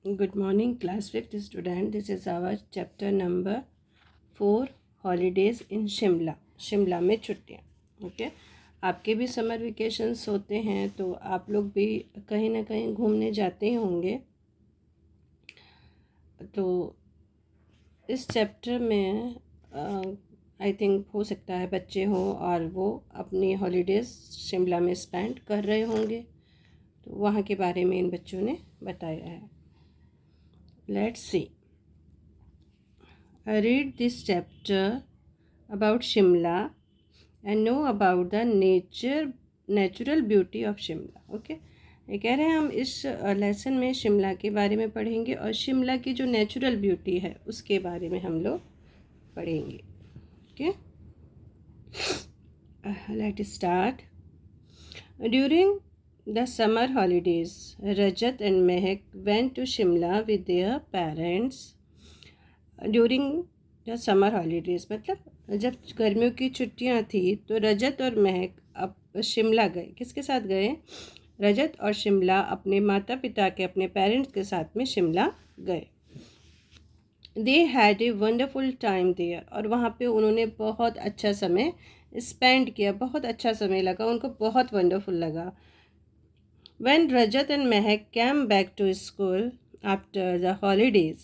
Good morning, class 5th student. This is our chapter number 4, holidays in Shimla. Shimla में छुट्टियाँ. Okay आपके भी summer vacations होते हैं तो आप लोग भी कहीं ना कहीं घूमने जाते ही होंगे. तो इस चैप्टर में आई थिंक हो सकता है बच्चे हों और वो अपनी हॉलीडेज़ शिमला में स्पेंड कर रहे होंगे. तो वहाँ के बारे में इन बच्चों ने बताया है. Let's see. I read this chapter about Shimla and know about the natural beauty of Shimla. Okay. ये कह रहे हैं हम इस लेसन में शिमला के बारे में पढ़ेंगे और शिमला की जो नेचुरल ब्यूटी है उसके बारे में हम लोग पढ़ेंगे. Okay let's start. During the summer holidays, Rajat and Mehak went to Shimla with their parents. During the summer holidays मतलब जब गर्मियों की छुट्टियां थी तो रजत और महक अब शिमला गए. किसके साथ गए? रजत और शिमला अपने माता पिता के अपने पेरेंट्स के साथ में शिमला गए. They had a wonderful time there. और वहाँ पे उन्होंने बहुत अच्छा समय स्पेंड किया. बहुत अच्छा समय लगा उनको, बहुत वंडरफुल लगा. When Rajat and Mehak came back to school after the holidays,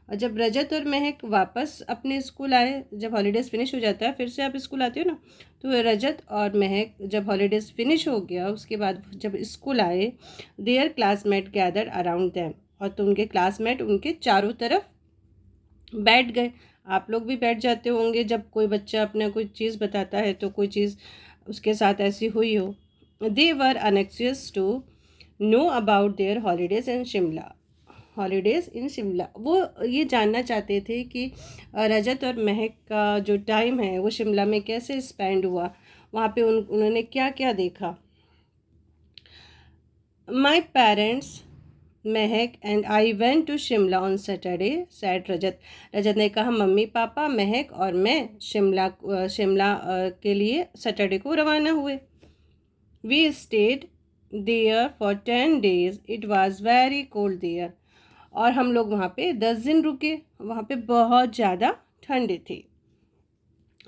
और जब रजत और महक वापस अपने स्कूल आए, जब हॉलीडेज़ फिनिश हो जाता है फिर से आप स्कूल आते हो ना, तो रजत और महक जब हॉलीडेज़ फिनिश हो गया उसके बाद जब स्कूल आए, their classmate gathered around them, और तो उनके क्लासमेट उनके चारों तरफ बैठ गए. आप लोग भी बैठ जाते होंगे जब कोई बच्चा अपना कोई चीज़ बताता है तो कोई चीज़ उसके साथ ऐसी हुई हो. They were anxious to know about their holidays in Shimla. Holidays in Shimla, वो ये जानना चाहते थे कि रजत और महक का जो टाइम है वो शिमला में कैसे स्पेंड हुआ, वहाँ पे उन्होंने क्या क्या देखा. My parents Mahak and I went to Shimla on Saturday said Rajat. Rajat ने कहा मम्मी पापा महक और मैं शिमला के लिए सैटरडे को रवाना हुए. We stayed there for 10 days. It was very cold there. और हम लोग वहाँ पे 10 दिन रुके. वहाँ पे बहुत ज़्यादा ठंडे थे.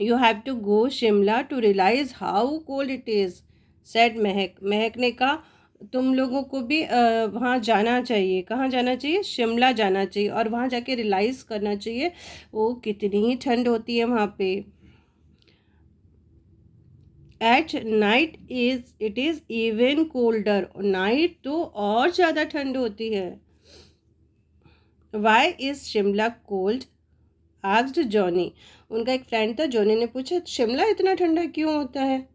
You have to go Shimla to realize how cold it is, said महक. महक ने कहा तुम लोगों को भी वहाँ जाना चाहिए. कहाँ जाना चाहिए? शिमला जाना चाहिए और वहाँ जाके रियलाइज़ करना चाहिए वो कितनी ठंड होती है वहाँ पे. At night it is even colder. Night तो और ज़्यादा ठंड होती है. Why is Shimla cold? Asked Johnny. उनका एक फ्रेंड था, जॉनी ने पूछा शिमला इतना ठंडा क्यों होता है.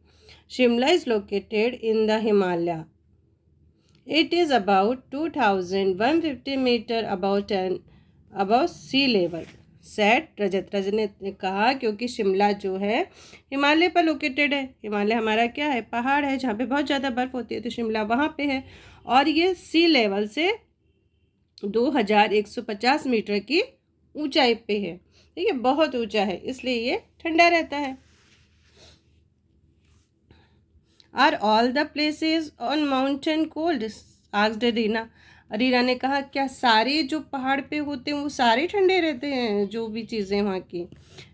Shimla is located in the Himalaya. It is about 2150 metre about sea level, said Rajat. Rajat ने कहा क्योंकि शिमला जो है हिमालय पर लोकेटेड है. हिमालय हमारा क्या है? पहाड़ है जहाँ पे बहुत ज़्यादा बर्फ़ होती है, तो शिमला वहाँ पे है और ये सी लेवल से 2150 मीटर की ऊंचाई पे है. ठीक है, बहुत ऊंचा है इसलिए ये ठंडा रहता है. Are all the places on mountain cold? Asked Reena. Reena ने कहा क्या सारे जो पहाड़ पे होते हैं वो सारे ठंडे रहते हैं, जो भी चीज़ें वहाँ की?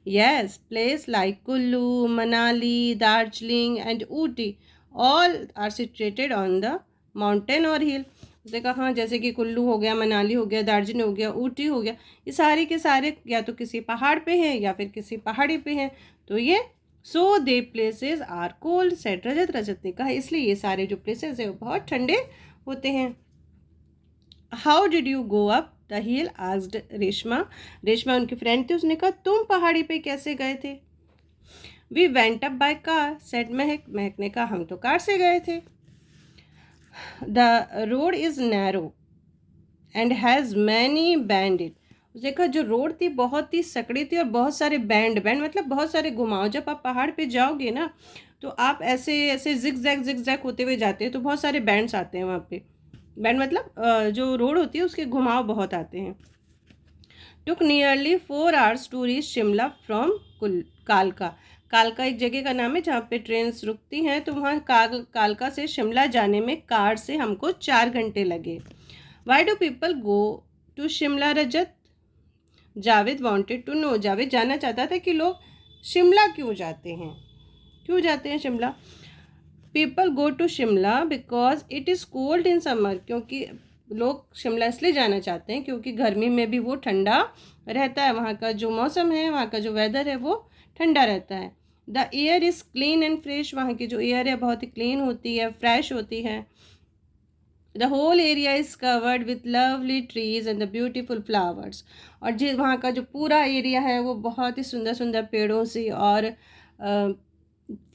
Yes, place like Kullu, Manali, Darjeeling and Ooty all are situated on the mountain और हिल. उसने कहा हाँ, जैसे कि कुल्लू हो गया, मनाली हो गया, दार्जिलिंग हो गया, ऊटी हो गया, ये सारे के सारे या तो किसी पहाड़ पे हैं या फिर किसी पहाड़ी पे हैं. तो ये सो दे प्लेसेस आर कोल्ड, सेड रजत. रजत ने कहा इसलिए ये सारे जो प्लेसेस है वो बहुत ठंडे होते हैं. How did you go up the hill? Asked Reshma. Reshma उनकी फ्रेंड थी, उसने कहा तुम पहाड़ी पे कैसे गए थे? We went up by car, said Mehak. Mehak ने कहा हम तो कार से गए थे. The road is narrow and has many bends. उसने कहा जो रोड थी बहुत ही सकड़ी थी और बहुत सारे बैंड मतलब बहुत सारे घुमाव. जब आप पहाड़ पे जाओगे ना तो आप ऐसे ऐसे जिग-जैग होते हुए जाते हैं तो बहुत सारे बैंड्स आते हैं वहाँ पे. बैंड मतलब जो रोड होती है उसके घुमाव बहुत आते हैं. टुक nearly 4 hours to reach Shimla from कालका. कालका एक जगह का नाम है जहाँ पे ट्रेन रुकती हैं, तो वहाँ कालका से शिमला जाने में कार से हमको 4 घंटे लगे. Why do people go to Shimla Rajat? Javed wanted to know, Javed जानना चाहता था कि लोग शिमला क्यों जाते हैं Shimla? People go to Shimla because it is cold in summer, क्योंकि लोग शिमला इसलिए जाना चाहते हैं क्योंकि गर्मी में भी वो ठंडा रहता है, वहाँ का जो मौसम है, वहाँ का जो वेदर है वो ठंडा रहता है। The air is clean and fresh, वहाँ की जो एयर है बहुत ही क्लीन होती है, फ्रेश होती है। The whole area is covered with lovely trees and the beautiful flowers, और जिस वहाँ का जो पूरा एरिया है वो बहुत ही सुंदर सुंदर पेड़ों से और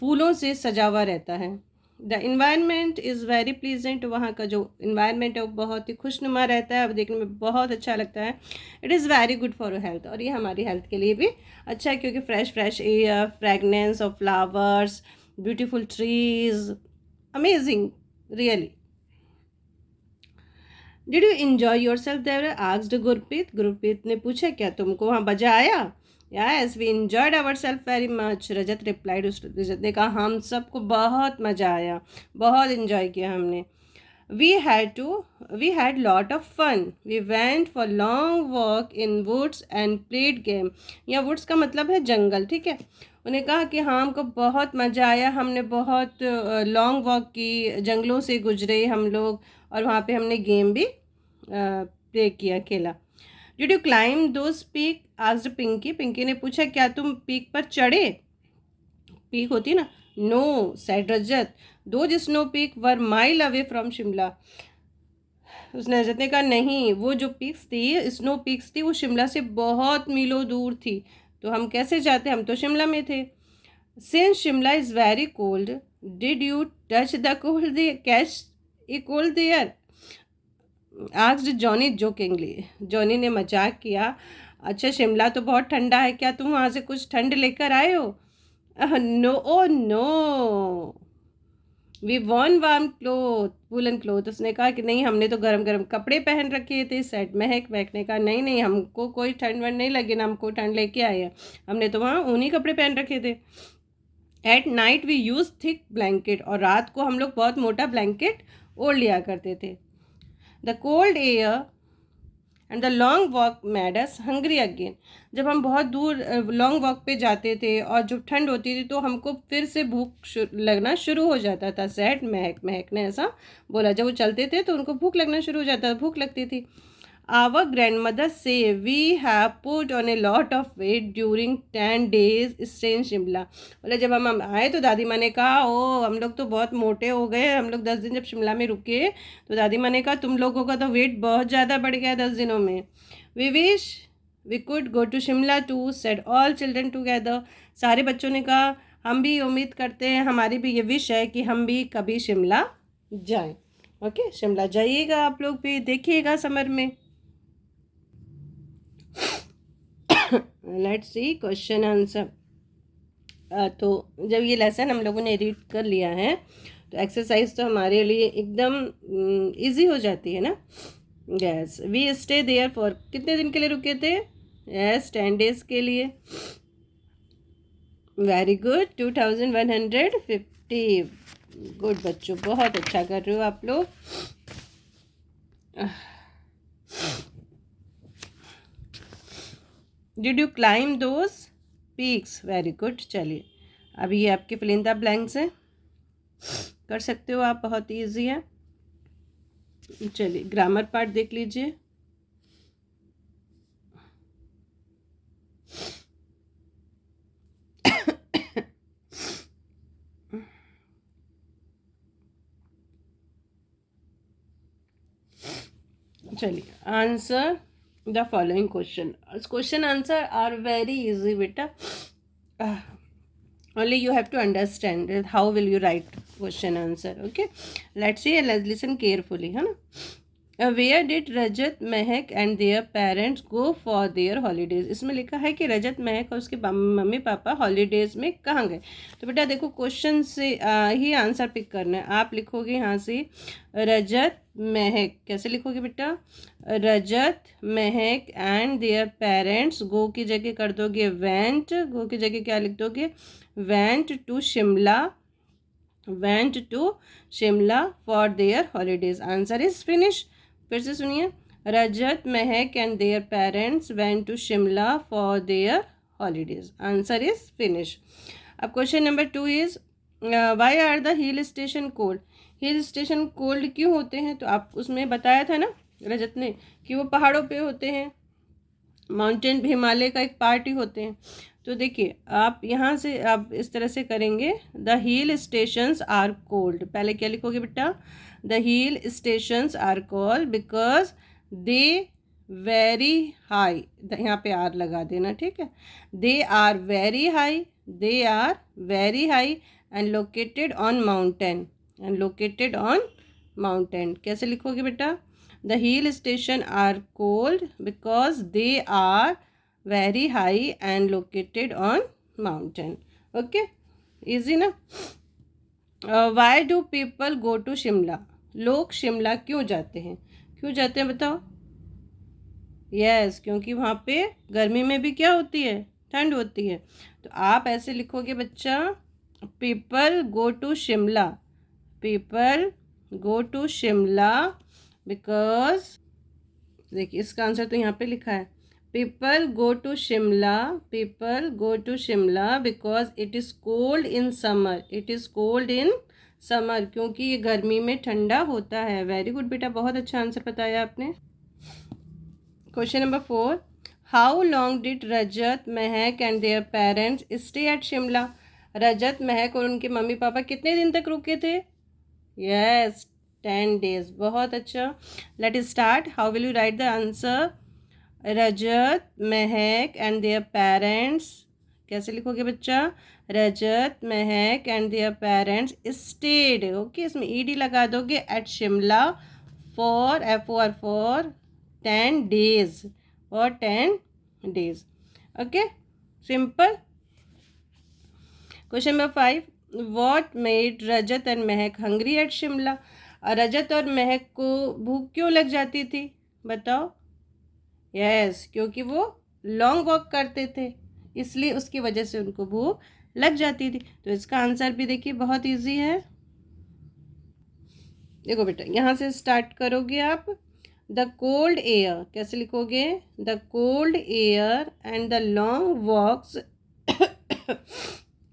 फूलों से सजा हुआ रहता है। The environment is very pleasant, वहाँ का जो इन्वायरमेंट है वो बहुत ही खुशनुमा रहता है, देखने में बहुत अच्छा लगता है। It is very good for health, और ये हमारी हेल्थ के लिए भी अच्छा है क्योंकि fresh air, fragrance of flowers, beautiful trees, amazing really. Did you enjoy yourself there? Asked Gurpreet, Gurpreet ने पूछा क्या तुमको वहाँ मज़ा आया? Yes we enjoyed ourself very much, Rajat replied, Rajat ने कहा हम सबको बहुत मज़ा आया, बहुत इन्जॉय किया हमने। We had lot of fun, we went for long walk in woods and played game. या वुड्स का मतलब है जंगल, ठीक है। उन्हें कहा कि हाँ हमको बहुत मज़ा आया, हमने बहुत लॉन्ग वॉक की, जंगलों से गुजरे हम लोग, और वहाँ पे हमने गेम भी प्ले किया, खेला। Did you climb those peak? Asked Pinky, Pinky ने पूछा क्या तुम पीक पर चढ़े? पीक होती ना। No said Rajat, those snow peak were mile away from Shimla. उसने रजत ने कहा नहीं, वो जो पीक्स थी, स्नो पीक्स थी, वो शिमला से बहुत मीलों दूर थी, तो हम कैसे जाते, हम तो शिमला में थे। Since Shimla is very cold, did you touch the cold catch a cold there? Asked Johnny jokingly, Johnny ने मजाक किया, अच्छा शिमला तो बहुत ठंडा है, क्या तुम वहाँ से कुछ ठंड लेकर आए हो? No, oh no, we worn warm cloth, woollen cloth. उसने कहा कि नहीं हमने तो गरम गरम कपड़े पहन रखे थे। सेट महक ने कहा नहीं नहीं हमको कोई ठंड वंड नहीं लगी ना, हमको ठंड लेके आए हैं, हमने तो वहाँ ऊनी कपड़े पहन रखे थे। At night we use thick blanket, और रात को हम लोग बहुत मोटा ब्लैंकेट ओढ़ लिया करते थे। The cold air and the long walk made us hungry again, जब हम बहुत दूर लॉन्ग वॉक पे जाते थे और जब ठंड होती थी तो हमको फिर से भूख लगना शुरू हो जाता था। सैड महक ने ऐसा बोला, जब वो चलते थे तो उनको भूख लगना शुरू हो जाता था, भूख लगती थी। आवर ग्रैंड मदर से we have put on a lot of weight during 10 days stay in Shimla. बोले जब हम आए तो दादी माँ ने कहा ओ हम लोग तो बहुत मोटे हो गए, हम लोग 10 दिन जब शिमला में रुके तो दादी माँ ने कहा तुम लोगों का तो वेट बहुत ज़्यादा बढ़ गया 10 दिनों में। We wish we could go to Shimla too, said all children together. सारे बच्चों ने कहा हम भी उम्मीद करते हैं, हमारी भी ये विश है कि हम भी कभी शिमला जाएं। ओके शिमला जाइएगा आप लोग भी, देखिएगा समर में। Let's see question answer. तो जब ये लेसन हम लोगों ने रीड कर लिया है तो एक्सरसाइज तो हमारे लिए एकदम इजी हो जाती है ना। Yes we stay there for, कितने दिन के लिए रुके थे? यस 10 days के लिए। Very good 2150। गुड बच्चों, बहुत अच्छा कर रहे हो आप लोग। Did you climb those peaks? Very good. चलिए अभी ये आपके फिल इन द ब्लैंक्स हैं, कर सकते हो आप, बहुत ईजी है। चलिए ग्रामर पार्ट देख लीजिए। चलिए answer the following question. Question answer are very easy बेटा, only you have to understand how will you write question answer. Okay, let's see and let's listen carefully, है ना। Where did Rajat Mahak and their parents go for their holidays? इसमें लिखा है कि रजत महक और उसके mummy papa holidays में कहाँ गए। तो बेटा देखो क्वेश्चन से ही आंसर पिक करना है। आप लिखोगे यहाँ से रजत महक, कैसे लिखोगे बेटा? रजत महक एंड देयर पेरेंट्स, गो की जगह कर दोगे वेंट, गो की जगह क्या लिख दोगे? Went to Shimla, went to Shimla for their holidays. Answer is finish. फिर से सुनिए, Rajat, Mehak and their parents went to Shimla for their holidays. Answer is finish. अब question number 2 is why are the hill station cold? Hill station cold क्यों होते हैं? तो आप उसमें बताया था ना रजत ने कि वो पहाड़ों पे होते हैं, माउंटेन हिमालय का एक पार्ट ही होते हैं। तो देखिए आप यहाँ से आप इस तरह से करेंगे, the hill stations are cold. पहले क्या लिखोगे बेटा? The hill stations are cold because they very high, यहाँ पे आर लगा देना, ठीक है। They are very high, they are very high and located on mountain, and located on mountain. कैसे लिखोगे बेटा? The hill station are cold because they are very high and located on mountain. Okay, easy ना? Why do people go to Shimla? लोग शिमला क्यों जाते हैं? क्यों जाते हैं बताओ? यस, क्योंकि वहाँ पे गर्मी में भी क्या होती है? ठंड होती है। तो आप ऐसे लिखोगे बच्चा, people go to Shimla, people go to Shimla because, देखिए इसका आंसर तो यहाँ पे लिखा है, people go to Shimla, people go to Shimla because it is cold in summer, it is cold in summer, क्योंकि ये गर्मी में ठंडा होता है। वेरी गुड बेटा, बहुत अच्छा आंसर बताया आपने। Question number 4, how long did Rajat, Mahak and their parents stay at Shimla? Rajat, Mahak और उनके मम्मी पापा कितने दिन तक रुके थे? Yes, 10 days। बहुत अच्छा। Let start. How will you write the answer? Rajat, Mahak and their parents, कैसे लिखोगे बच्चा? Rajat, Mahak and their parents stayed, okay, इसमें ईडी लगा दोगे, at Shimla for FOR for 10 days, और 10 days, okay, simple. Question number 5, what made Rajat and Mahak hungry at Shimla? Rajat और महक को भूख क्यों लग जाती थी बताओ? यस, क्योंकि वो लॉन्ग वॉक करते थे, इसलिए उसकी वजह से उनको भूख लग जाती थी। तो इसका आंसर भी देखिए बहुत इजी है। देखो बेटा, यहाँ से स्टार्ट करोगे आप, द कोल्ड एयर, कैसे लिखोगे? The cold air and the long walks,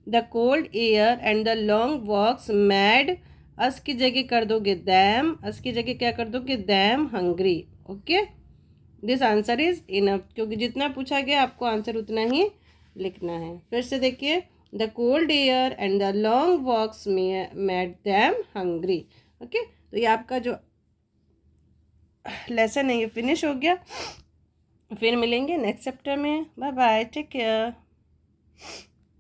the cold air and the long walks made, us की जगह कर दोगे दैम, अस की जगह क्या कर दोगे? Them hungry, okay. This answer is enough, क्योंकि जितना पूछा गया आपको आंसर उतना ही लिखना है। फिर से देखिए, the cold air and the long walks made them hungry, okay. तो ये आपका जो लेसन है ये फिनिश हो गया। फिर मिलेंगे नेक्स्ट चैप्टर में। Bye bye, take care.